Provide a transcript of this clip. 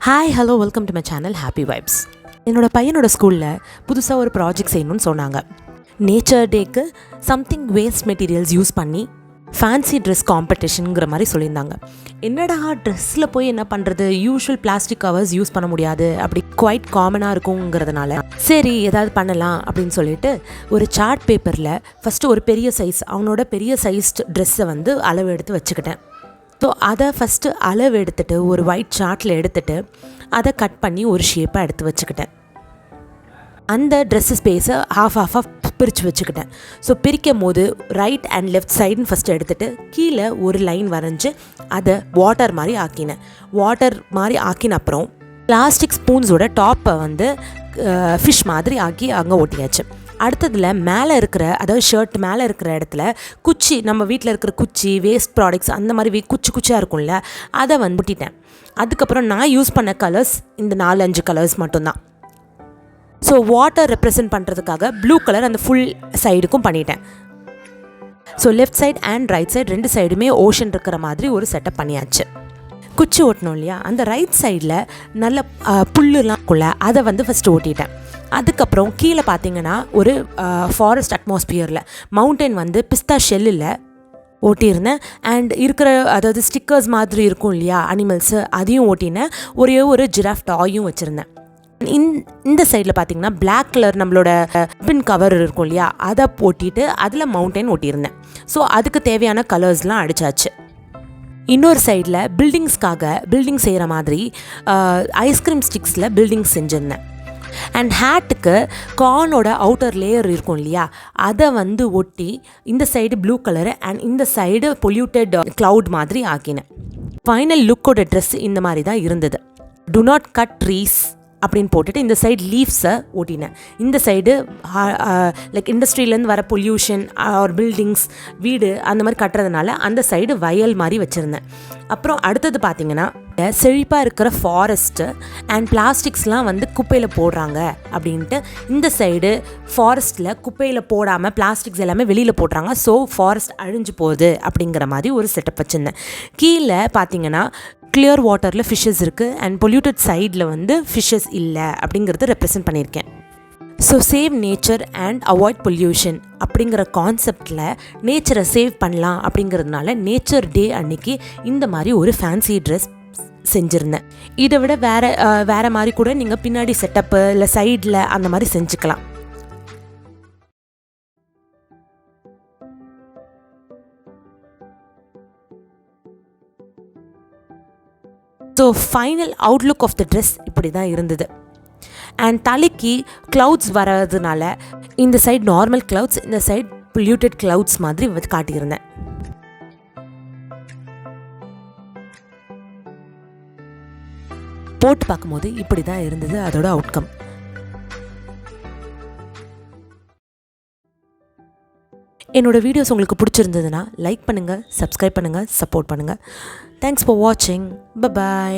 Hi hello welcome to my channel happy vibes. என்னோட பையனோட ஸ்கூலில் புதுசாக ஒரு ப்ராஜெக்ட் செய்யணும்னு சொன்னாங்க. நேச்சர் டேக்கு சம்திங் வேஸ்ட் மெட்டீரியல்ஸ் யூஸ் பண்ணி ஃபேன்சி ட்ரெஸ் காம்படிஷனுங்கிற மாதிரி சொல்லியிருந்தாங்க. என்னடா ட்ரெஸ்ஸில் போய் என்ன பண்ணுறது, யூஷுவல் பிளாஸ்டிக் கவர்ஸ் யூஸ் பண்ண முடியாது, அப்படி குவைட் காமனாக இருக்குங்கிறதுனால சரி ஏதாவது பண்ணலாம் அப்படின்னு சொல்லிட்டு ஒரு சார்ட் பேப்பரில் ஃபஸ்ட்டு ஒரு பெரிய சைஸ் அவனோட பெரிய சைஸ்ட் ட்ரெஸ்ஸை அளவு எடுத்து வச்சுக்கிட்டேன். ஸோ அதை ஃபஸ்ட்டு அளவு எடுத்துகிட்டு ஒரு ஒயிட் சார்ட்டில் எடுத்துகிட்டு அதை கட் பண்ணி ஒரு ஷேப்பாக எடுத்து வச்சுக்கிட்டேன். அந்த ட்ரெஸ்ஸு ஸ்பேஸை ஆஃபாக பிரித்து வச்சுக்கிட்டேன். ஸோ பிரிக்கும் போது ரைட் அண்ட் லெஃப்ட் சைடுன்னு ஃபஸ்ட்டு எடுத்துகிட்டு கீழே ஒரு லைன் வரைஞ்சி அதை வாட்டர் மாதிரி ஆக்கினேன். வாட்டர் மாதிரி ஆக்கின அப்புறம் பிளாஸ்டிக் ஸ்பூன்ஸோட டாப்பை ஃபிஷ் மாதிரி ஆக்கி அங்கே ஒட்டியாச்சு. அடுத்ததில் மேலே இருக்கிற, அதாவது ஷர்ட் மேலே இருக்கிற இடத்துல குச்சி, நம்ம வீட்டில் இருக்கிற குச்சி, வேஸ்ட் ப்ராடக்ட்ஸ் அந்த மாதிரி குச்சியாக இருக்கும்ல, அதை ஒட்டிட்டேன். அதுக்கப்புறம் நான் யூஸ் பண்ண கலர்ஸ் இந்த 4-5 கலர்ஸ் மட்டும்தான். ஸோ வாட்டர் ரெப்ரசன்ட் பண்ணுறதுக்காக ப்ளூ கலர் அந்த ஃபுல் சைடுக்கும் பண்ணிட்டேன். So left side and right side 2 சைடுமே ஓஷன் இருக்கிற மாதிரி ஒரு செட்டப் பண்ணியாச்சு. குச்சி ஓட்டணும் இல்லையா, அந்த ரைட் சைடில் நல்ல புல்லுலாம் இருக்குள்ள அதை ஃபஸ்ட்டு ஓட்டிட்டேன். அதுக்கப்புறம் கீழே பார்த்தீங்கன்னா ஒரு ஃபாரஸ்ட் அட்மாஸ்பியரில் மவுண்டன் பிஸ்தா ஷெல்லில் ஓட்டியிருந்தேன். அண்ட் இருக்கிற, அதாவது ஸ்டிக்கர்ஸ் மாதிரி இருக்கும் இல்லையா அனிமல்ஸு, அதையும் ஓட்டினேன். ஒரே ஒரு ஜிராஃப் டாயும் வச்சுருந்தேன். இந்த சைடில் பார்த்தீங்கன்னா பிளாக் கலர் நம்மளோட பின் கவர் இருக்கும் இல்லையா, அதை ஓட்டிட்டு அதில் மவுண்டன் ஓட்டியிருந்தேன். ஸோ அதுக்கு தேவையான கலர்ஸ்லாம் அடித்தாச்சு. இன்னொரு சைடில் பில்டிங் செய்கிற மாதிரி ஐஸ்கிரீம் ஸ்டிக்ஸில் பில்டிங்ஸ் செஞ்சுருந்தேன். அண்ட் ஹேட்டுக்கு கார்னோட அவுட்டர் லேயர் இருக்கும் இல்லையா, அதை ஒட்டி இந்த சைடு ப்ளூ கலரு அண்ட் இந்த சைடு பொல்யூட்டட் க்ளவுட் மாதிரி ஆக்கினேன். ஃபைனல் லுக்கோட ட்ரெஸ் இந்த மாதிரி தான் இருந்தது. டு நாட் கட் ட்ரீஸ் அப்படின்னு போட்டுட்டு இந்த சைடு லீவ்ஸை ஓட்டினேன். இந்த சைடு லைக் இண்டஸ்ட்ரியிலேருந்து வர பொல்யூஷன் ஆர் பில்டிங்ஸ், வீடு அந்த மாதிரி கட்டுறதுனால அந்த சைடு வயல் மாதிரி வச்சுருந்தேன். அப்புறம் அடுத்தது பார்த்திங்கன்னா செழிப்பாக இருக்கிற ஃபாரஸ்ட்டு அண்ட் பிளாஸ்டிக்ஸ்லாம் குப்பையில் போடுறாங்க அப்படின்ட்டு இந்த சைடு ஃபாரஸ்ட்டில் குப்பையில் போடாமல் பிளாஸ்டிக்ஸ் எல்லாமே வெளியில் போடுறாங்க. ஸோ ஃபாரஸ்ட் அழிஞ்சு போகுது அப்படிங்கிற மாதிரி ஒரு செட்டப் வச்சுருந்தேன். கீழே பார்த்திங்கன்னா கிளியர் வாட்டரில் ஃபிஷ்ஷஸ் இருக்குது அண்ட் பொல்யூட்டட் சைடில் ஃபிஷ்ஷஸ் இல்லை அப்படிங்கிறத ரெப்ரசன்ட் பண்ணியிருக்கேன். So save nature and avoid pollution அப்படிங்கிற கான்செப்டில் நேச்சரை சேவ் பண்ணலாம் அப்படிங்கிறதுனால நேச்சர் டே அன்னைக்கு இந்த மாதிரி ஒரு ஃபேன்சி ட்ரெஸ் செஞ்சுருந்தேன். இதை விட வேறு மாதிரி கூட நீங்கள் பின்னாடி செட்டப்பு இல்லை சைடில் அந்த மாதிரி செஞ்சுக்கலாம். So final outlook of the dress இப்படி தான் இருந்தது. அண்ட் தலைக்கு க்ளவுட்ஸ் வர்றதுனால இந்த சைடு நார்மல் க்ளவுட்ஸ், இந்த சைடு பொல்யூட்டட் க்ளவுட்ஸ் மாதிரி காட்டியிருந்தேன். போட்டு பார்க்கும்போது இப்படி தான் இருந்தது அதோட அவுட்கம். என்னோட வீடியோஸ் உங்களுக்கு பிடிச்சிருந்ததுன்னா லைக் பண்ணுங்கள், சப்ஸ்கிரைப் பண்ணுங்கள், சப்போர்ட் பண்ணுங்கள். தேங்க்ஸ் ஃபார் வாட்சிங். பை.